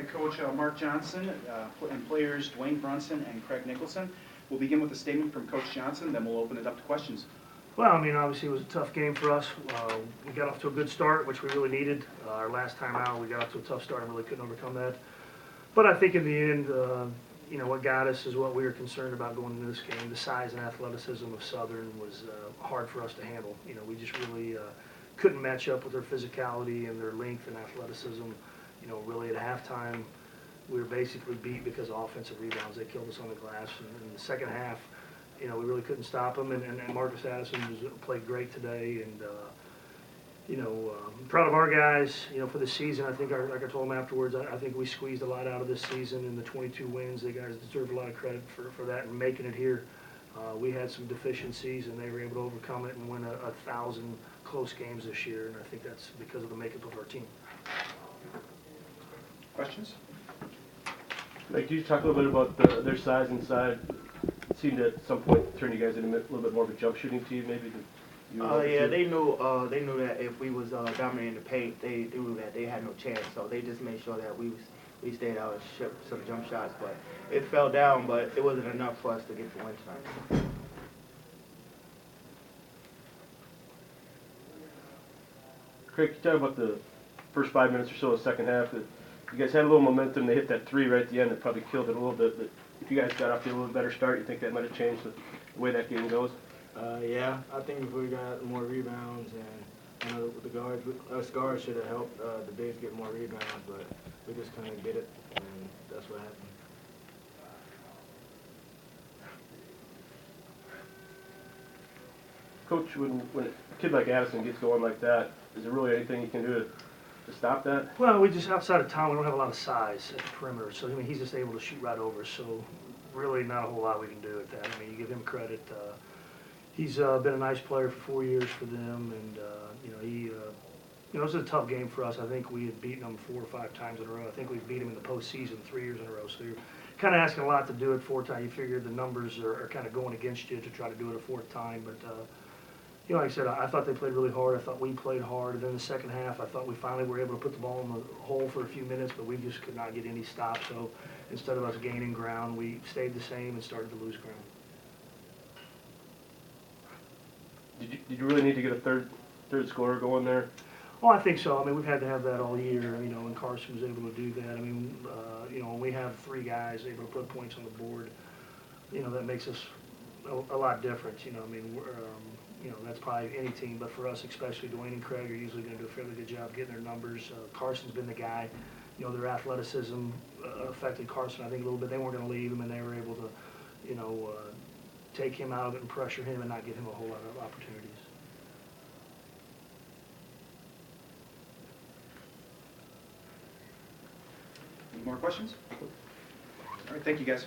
head coach Mark Johsnon and players Dwayne, Brunson, and Craig Nicholson. We'll begin with a statement from Coach Johsnon, then we'll open it up to questions. Well, I mean, obviously it was a tough game for us. We got off to a good start, which we really needed. Our last time out, we got off to a tough start and really couldn't overcome that. But I think in the end, you know, what got us is what we were concerned about going into this game. The size and athleticism of Southern was hard for us to handle. You know, we just really couldn't match up with their physicality and their length and athleticism. You know, really at halftime, we were basically beat because of offensive rebounds. They killed us on the glass. And in the second half, you know, we really couldn't stop them. And Marcus Addison played great today. And, you know, I'm proud of our guys, you know, for the season. I think, like I told them afterwards, I think we squeezed a lot out of this season in the 22 wins. The guys deserve a lot of credit for that and making it here. We had some deficiencies, and they were able to overcome it and win 1,000 close games this year. And I think that's because of the makeup of our team. Questions? Mike, could you talk a little bit about their size inside? It seemed at some point turn you guys into a little bit more of a jump shooting team, maybe. Yeah, they knew that if we was dominating the paint, they knew that they had no chance. So they just made sure that we stayed out and shipped some jump shots. But it fell down, but it wasn't enough for us to get the win tonight. Craig, can you talk about the first 5 minutes or so of the second half? That you guys had a little momentum. They hit that three right at the end that probably killed it a little bit. But if you guys got off to a little better start, you think that might have changed the way that game goes? Yeah, I think if we got more rebounds and you know, the guards, us guards should have helped the bigs get more rebounds, but we just couldn't get it, and that's what happened. Coach, when a kid like Addison gets going like that, is there really anything you can do to stop that? Well, we just, outside of town, we don't have a lot of size at the perimeter. So, I mean, he's just able to shoot right over. So, really not a whole lot we can do at that. I mean, you give him credit. He's been a nice player for 4 years for them. And, you know, you know, it was a tough game for us. I think we had beaten them 4 or 5 times in a row. I think we've beat him in the postseason 3 years in a row. So, you're kind of asking a lot to do it 4 times. You figure the numbers are kind of going against you to try to do it a 4th time. But, you know, like I said, I thought they played really hard. I thought we played hard. And then the second half, I thought we finally were able to put the ball in the hole for a few minutes, but we just could not get any stops. So instead of us gaining ground, we stayed the same and started to lose ground. Did you really need to get a third scorer going there? Well, I think so. I mean, we've had to have that all year, you know, and Carson was able to do that. I mean, you know, when we have 3 guys able to put points on the board, you know, that makes us a lot different. You know, I mean, you know, that's probably any team, but for us, especially Dwayne and Craig are usually going to do a fairly good job getting their numbers. Carson's been the guy. You know, their athleticism affected Carson, I think, a little bit. They weren't going to leave him, and they were able to, you know, take him out of it and pressure him and not give him a whole lot of opportunities. Any more questions? All right, thank you, guys.